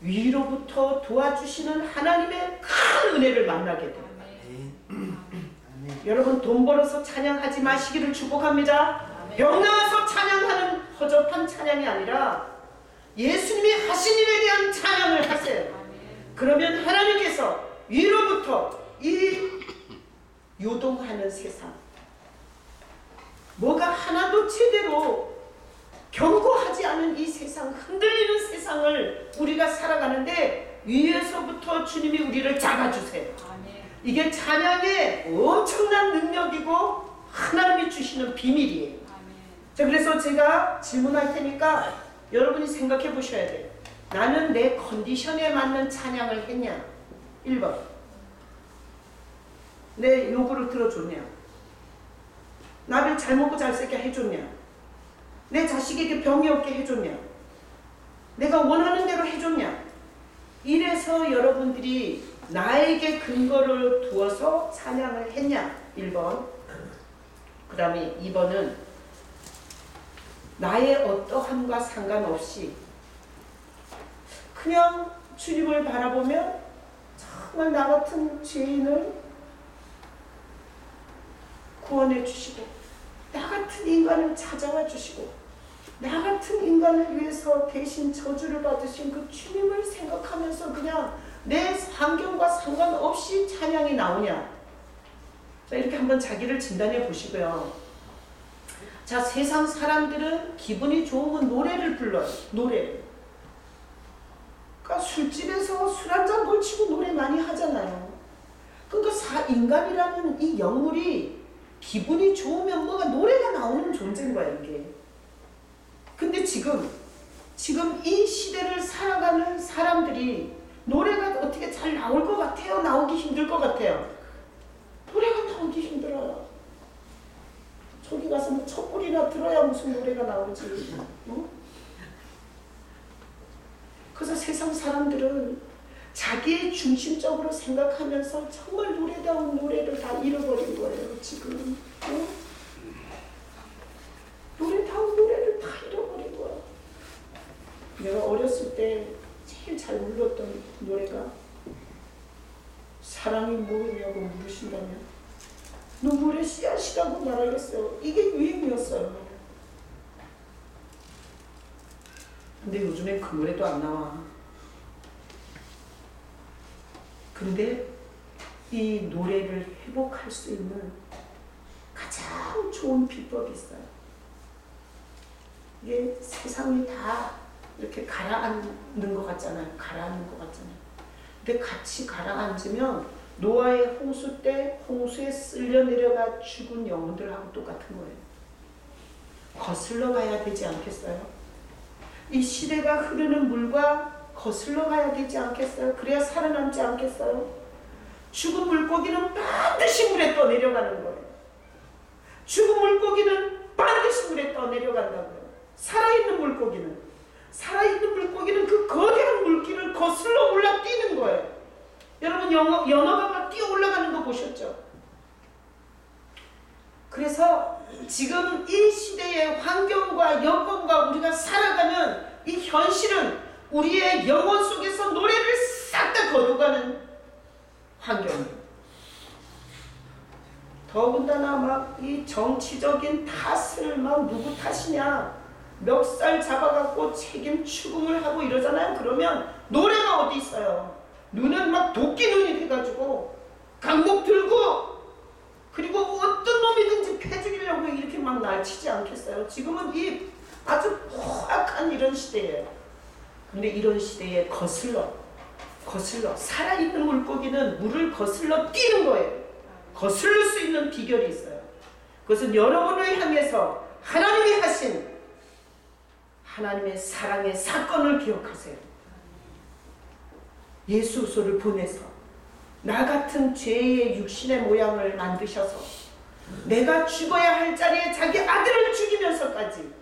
위로부터 도와주시는 하나님의 큰 은혜를 만나게 돼요. 여러분, 돈 벌어서 찬양하지 마시기를 축복합니다. 병 나와서 찬양하는 허접한 찬양이 아니라 예수님이 하신 일에 대한 찬양을 하세요. 그러면 하나님께서 위로부터 이 요동하는 세상, 뭐가 하나도 제대로 견고하지 않은 이 세상, 흔들리는 세상을 우리가 살아가는데 위에서부터 주님이 우리를 잡아주세요. 이게 찬양의 엄청난 능력이고 하나님이 주시는 비밀이에요. 자, 그래서 제가 질문할 테니까 여러분이 생각해 보셔야 돼요. 나는 내 컨디션에 맞는 찬양을 했냐? 1번. 내 요구를 들어줬냐? 나를 잘 먹고 잘 살게 해줬냐? 내 자식에게 병이 없게 해줬냐? 내가 원하는 대로 해줬냐? 이래서 여러분들이 나에게 근거를 두어서 찬양을 했냐? 1번. 그 다음에 2번은 나의 어떠함과 상관없이 그냥 주님을 바라보면 정말 나 같은 죄인을 구원해 주시고, 나 같은 인간을 찾아와 주시고, 나 같은 인간을 위해서 대신 저주를 받으신 그 주님을 생각하면서 그냥 내 환경과 상관없이 찬양이 나오냐? 자, 이렇게 한번 자기를 진단해 보시고요. 자, 세상 사람들은 기분이 좋으면 노래를 불러요. 노래를. 그러니까 술집에서 술 한잔 걸치고 노래 많이 하잖아요. 그러니까 인간이라는 이 영물이 기분이 좋으면 뭐가 노래가 나오는 존재인 거야, 이게. 근데 지금 이 시대를 살아가는 사람들이 노래가 어떻게 잘 나올 것 같아요? 나오기 힘들 것 같아요? 노래가 나오기 힘들어요. 저기 가서 뭐 촛불이나 들어야 무슨 노래가 나오지. 어? 그래서 세상 사람들은 자기의 중심적으로 생각하면서 정말 노래다운 노래를 다 잃어버린 거예요, 지금. 어? 노래다운 노래를 다 잃어버린 거야. 내가 어렸을 때 제일 잘 불렀던 노래가 사랑이 뭐냐고 물으신다면 눈물의 씨앗이라고 말하겠어요. 이게 유행이었어요. 근데 요즘엔 그 노래도 안 나와. 근데 이 노래를 회복할 수 있는 가장 좋은 비법이 있어요. 이게 세상이 다 이렇게 가라앉는 것 같잖아요. 가라앉는 것 같잖아요. 근데 같이 가라앉으면 노아의 홍수 때 홍수에 쓸려 내려가 죽은 영혼들하고 똑같은 거예요. 거슬러 가야 되지 않겠어요? 이 시대가 흐르는 물과 거슬러 가야 되지 않겠어요? 그래야 살아남지 않겠어요? 죽은 물고기는 반드시 물에 떠 내려가는 거예요. 죽은 물고기는 반드시 물에 떠 내려간다고요. 살아있는 물고기는 그 거대한 물길을 거슬러 올라 뛰는 거예요. 여러분 연어가 막 뛰어 올라가는 거 보셨죠? 그래서 지금 이 시대의 환경과 여건과 우리가 살아가는 이 현실은 우리의 영혼 속에서 노래를 싹 다 거둬가는 환경이에요. 더군다나 막 이 정치적인 탓을 막 누구 탓이냐, 멱살 잡아갖고 책임 추궁을 하고 이러잖아요. 그러면 노래가 어디 있어요? 눈은 막 도끼 눈이 돼가지고 강목 들고 그리고 어떤 놈이든지 패죽이려고 이렇게 막 날치지 않겠어요? 지금은 이 아주 포악한 이런 시대예요. 근데 이런 시대에 거슬러 살아있는 물고기는 물을 거슬러 뛰는 거예요. 거슬릴 수 있는 비결이 있어요. 그것은 여러분을 향해서 하나님이 하신 하나님의 사랑의 사건을 기억하세요. 예수를 보내서 나 같은 죄의 육신의 모양을 만드셔서 내가 죽어야 할 자리에 자기 아들을 죽이면서까지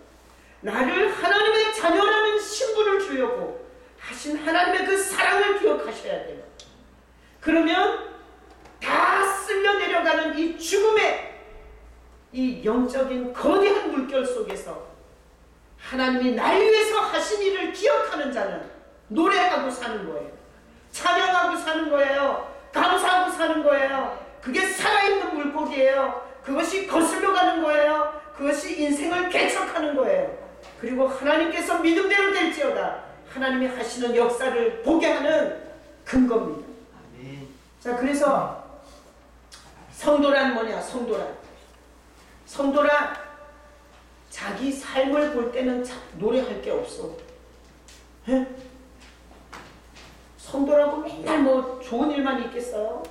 나를 하나님의 자녀라는 신분을 주려고 하신 하나님의 그 사랑을 기억하셔야 돼요. 그러면 다 쓸려 내려가는 이 죽음의 이 영적인 거대한 물결 속에서 하나님이 날 위해서 하신 일을 기억하는 자는 노래하고 사는 거예요. 찬양하고 사는 거예요. 감사하고 사는 거예요. 그게 살아있는 물고기예요. 그것이 거슬러 가는 거예요. 그것이 인생을 개척하는 거예요. 그리고 하나님께서 믿음대로 될지어다 하나님이 하시는 역사를 보게 하는 근거입니다. 아멘. 자, 그래서 성도란 뭐냐? 성도란 자기 삶을 볼 때는 노래할 게 없어. 에? 성도라고 맨날 뭐 좋은 일만 있겠어요?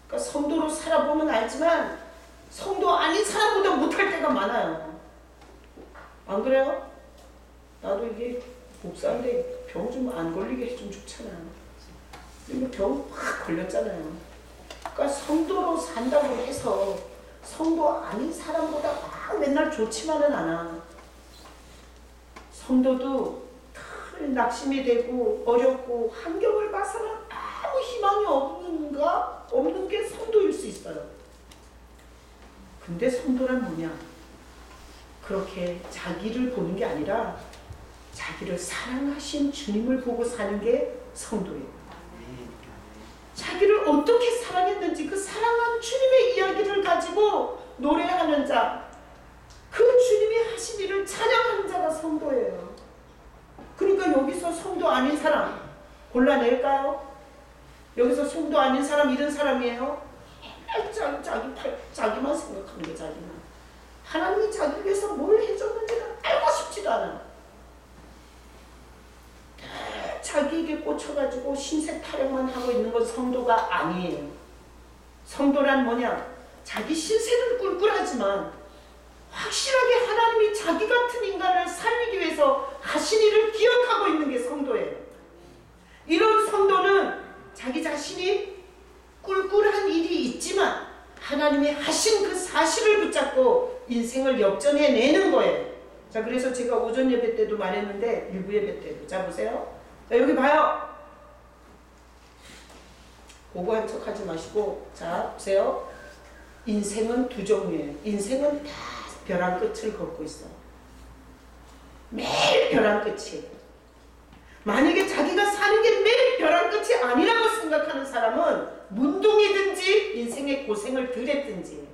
그러니까 성도로 살아보면 알지만 성도 아닌 사람보다 못할 때가 많아요. 안 그래요? 나도 이게 목사인데 병 좀 안 걸리게 해주면 좋잖아요. 병 확 걸렸잖아요. 그러니까 성도로 산다고 해서 성도 아닌 사람보다 막 맨날 좋지만은 않아. 성도도 큰 낙심이 되고 어렵고 환경을 봐서는 아무 희망이 없는 게 성도일 수 있어요. 근데 성도란 뭐냐? 그렇게 자기를 보는 게 아니라 자기를 사랑하신 주님을 보고 사는 게 성도예요. 자기를 어떻게 사랑했는지 그 사랑한 주님의 이야기를 가지고 노래하는 자, 그 주님이 하신 일을 찬양하는 자가 성도예요. 그러니까 여기서 성도 아닌 사람 골라낼까요? 여기서 성도 아닌 사람 이런 사람이에요? 자기만 생각하는 게 자기만. 하나님이 자기를 위해서 뭘 해줬는지는 알고 싶지도 않아. 자기에게 꽂혀가지고 신세 타령만 하고 있는 건 성도가 아니에요. 성도란 뭐냐? 자기 신세는 꿀꿀하지만 확실하게 하나님이 자기 같은 인간을 살리기 위해서 하신 일을 기억하고 있는 게 성도예요. 이런 성도는 자기 자신이 꿀꿀한 일이 있지만 하나님이 하신 그 사실을 붙잡고 인생을 역전해내는 거예요. 자, 그래서 제가 오전 예배 때도 말했는데 일부 예배 때도. 자, 보세요. 자, 여기 봐요. 고고한 척 하지 마시고, 자, 보세요. 인생은 두 종류예요. 인생은 다 벼랑 끝을 걷고 있어. 매일 벼랑 끝이에요. 만약에 자기가 사는 게 매일 벼랑 끝이 아니라고 생각하는 사람은 문둥이든지 인생의 고생을 덜 했든지,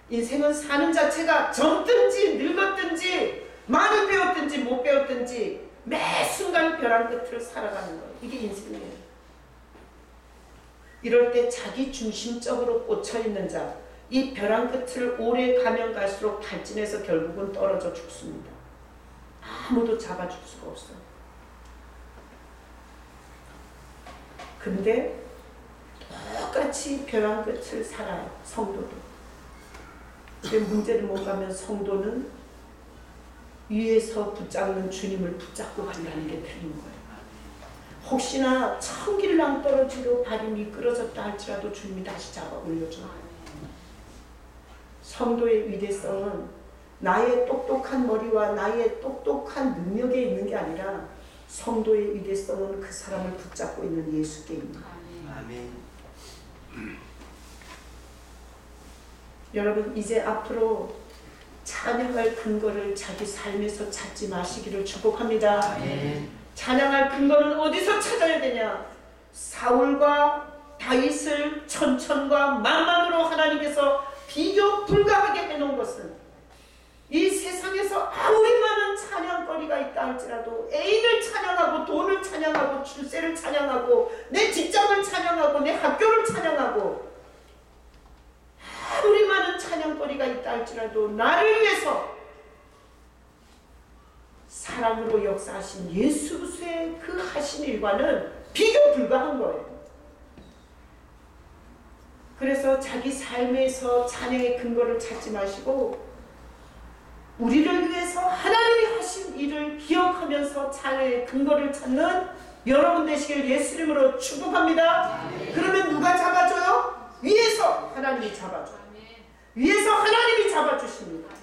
인생은 사는 자체가 젊든지 늙었든지 많이 배웠든지 못 배웠든지 매 순간 벼랑 끝을 살아가는 거예요. 이게 인생이에요. 이럴 때 자기 중심적으로 꽂혀있는 자, 이 벼랑 끝을 오래 가면 갈수록 탈진해서 결국은 떨어져 죽습니다. 아무도 잡아줄 수가 없어요. 근데 똑같이 벼랑 끝을 살아요. 성도도. 근데 문제를 못 가면 성도는 위에서 붙잡는 주님을 붙잡고 간다는 게 틀린 거예요. 혹시나 천길랑 떨어지로 발이 미끄러졌다 할지라도 주님이 다시 잡아 올려줘요. 성도의 위대성은 나의 똑똑한 머리와 나의 똑똑한 능력에 있는 게 아니라 성도의 위대성은 그 사람을 붙잡고 있는 예수께 있는 거예요. 아멘. 여러분, 이제 앞으로 찬양할 근거를 자기 삶에서 찾지 마시기를 축복합니다. 아멘. 찬양할 근거는 어디서 찾아야 되냐? 사울과 다윗을 천천과 만만으로 하나님께서 비교 불가하게 해놓은 것은 이 세상에서 아무리 많은 찬양거리가 있다 할지라도 애인을 찬양하고 돈을 찬양하고 출세를 찬양하고 내 직장을 찬양하고 내 학교를 찬양하고 아무리 많은 찬양거리가 있다 할지라도 나를 위해서 사랑으로 역사하신 예수 그리스도의 그 하신 일과는 비교 불가한 거예요. 그래서 자기 삶에서 찬양의 근거를 찾지 마시고 우리를 위해서 하나님이 하신 일을 기억하면서 찬양의 근거를 찾는 여러분 되시길 예수 이름으로 축복합니다. 그러면 누가 잡아줘요? 위에서 하나님이 잡아줘요. 위에서 하나님이 잡아주십니다.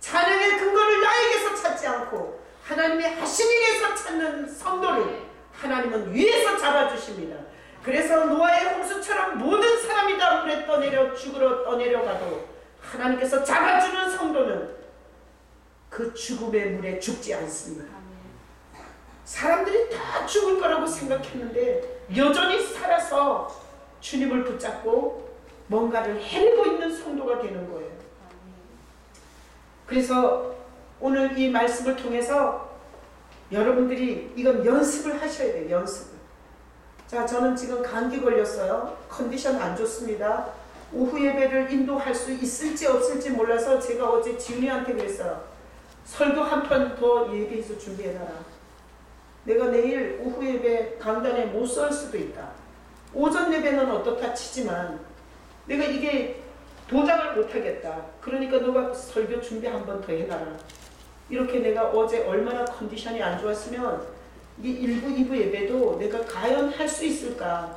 찬양의 근거를 나에게서 찾지 않고 하나님이 하신 일에서 찾는 성도를 하나님은 위에서 잡아주십니다. 그래서 노아의 홍수처럼 모든 사람이 다 물에 떠내려 죽으러 떠내려가도 하나님께서 잡아주는 성도는 그 죽음의 물에 죽지 않습니다. 사람들이 다 죽을 거라고 생각했는데 여전히 살아서 주님을 붙잡고 뭔가를 해내고 있는 성도가 되는 거예요. 그래서 오늘 이 말씀을 통해서 여러분들이 이건 연습을 하셔야 돼요. 연습을. 자, 저는 지금 감기 걸렸어요. 컨디션 안 좋습니다. 오후 예배를 인도할 수 있을지 없을지 몰라서 제가 어제 지훈이한테 그랬어요. 설교 한 편 더 예배해서 준비해놔라. 내가 내일 오후 예배 강단에 못 설 수도 있다. 오전 예배는 어떻다 치지만 내가 이게 도장을 못하겠다. 그러니까 너가 설교 준비 한 번 더 해놔라. 이렇게 내가 어제 얼마나 컨디션이 안 좋았으면 이 1부, 2부 예배도 내가 과연 할 수 있을까?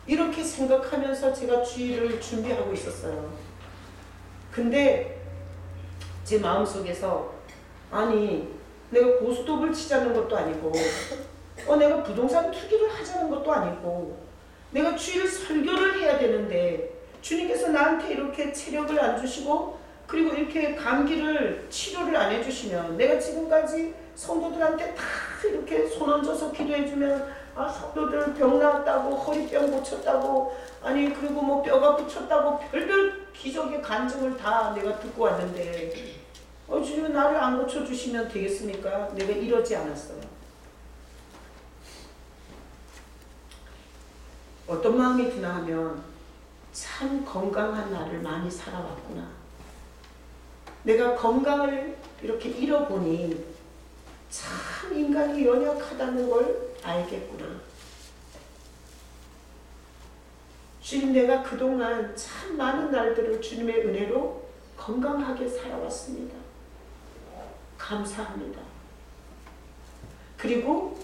이렇게 생각하면서 제가 주일을 준비하고 있었어요. 근데 제 마음속에서 아니 내가 고스톱을 치자는 것도 아니고 내가 부동산 투기를 하자는 것도 아니고 내가 주일 설교를 해야 되는데 주님께서 나한테 이렇게 체력을 안 주시고 그리고 이렇게 감기를 치료를 안 해주시면 내가 지금까지 성도들한테 다 이렇게 손 얹어서 기도해주면 성도들 병 나았다고 허리병 고쳤다고 아니 그리고 뭐 뼈가 붙였다고 별별 기적의 간증을 다 내가 듣고 왔는데 주님은 나를 안 고쳐주시면 되겠습니까? 내가 이러지 않았어요. 어떤 마음이 드나 하면 참 건강한 나를 많이 살아왔구나. 내가 건강을 이렇게 잃어보니 참 인간이 연약하다는 걸 알겠구나. 주님 내가 그동안 참 많은 날들을 주님의 은혜로 건강하게 살아왔습니다. 감사합니다. 그리고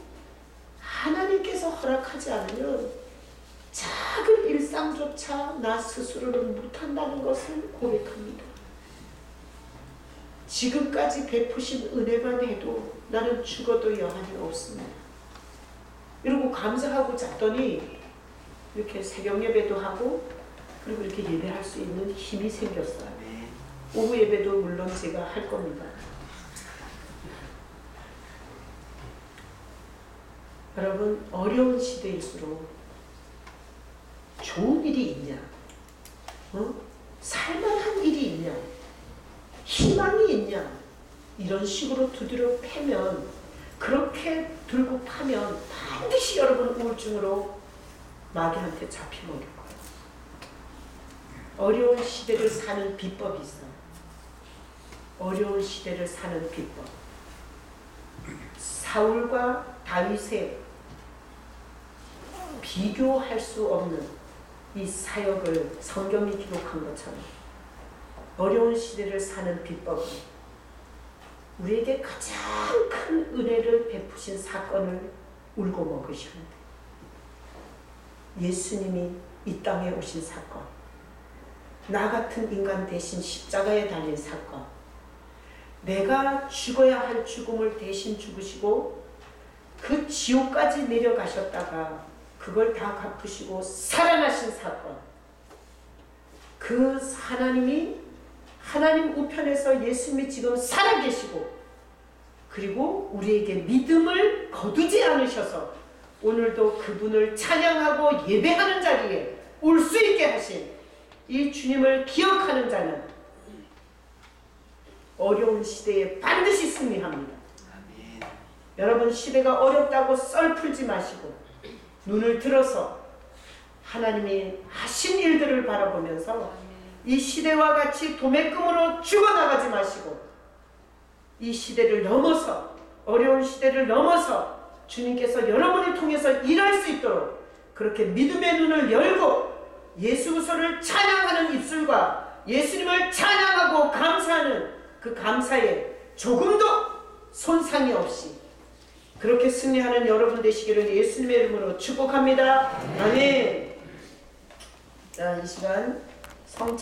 하나님께서 허락하지 않으면 작은 일상조차 나 스스로는 못한다는 것을 고백합니다. 지금까지 베푸신 은혜만 해도 나는 죽어도 여한이 없습니다. 이러고 감사하고 잤더니 이렇게 새벽 예배도 하고 그리고 이렇게 예배할 수 있는 힘이 생겼어요. 오후 예배도 물론 제가 할 겁니다. 여러분 어려운 시대일수록 좋은 일이 있냐? 살만한 일이 있냐? 희망이 있냐? 이런 식으로 두드려 패면 그렇게 들고 파면 반드시 여러분 우울증으로 마귀한테 잡혀먹을 거예요. 어려운 시대를 사는 비법이 있어요. 어려운 시대를 사는 비법. 사울과 다윗의 비교할 수 없는 이 사역을 성경이 기록한 것처럼 어려운 시대를 사는 비법은 우리에게 가장 큰 은혜를 베푸신 사건을 울고 먹으셨는데 예수님이 이 땅에 오신 사건, 나 같은 인간 대신 십자가에 달린 사건, 내가 죽어야 할 죽음을 대신 죽으시고 그 지옥까지 내려가셨다가 그걸 다 갚으시고 살아나신 사건, 그 하나님이 하나님 우편에서 예수님이 지금 살아계시고 그리고 우리에게 믿음을 거두지 않으셔서 오늘도 그분을 찬양하고 예배하는 자리에 올 수 있게 하신 이 주님을 기억하는 자는 어려운 시대에 반드시 승리합니다. 아멘. 여러분 시대가 어렵다고 썰 풀지 마시고 눈을 들어서 하나님이 하신 일들을 바라보면서 이 시대와 같이 도매금으로 죽어나가지 마시고 이 시대를 넘어서 어려운 시대를 넘어서 주님께서 여러분을 통해서 일할 수 있도록 그렇게 믿음의 눈을 열고 예수 그리스도를 찬양하는 입술과 예수님을 찬양하고 감사하는 그 감사에 조금도 손상이 없이 그렇게 승리하는 여러분 되시기를 예수님의 이름으로 축복합니다. 아멘. 자, 이 시간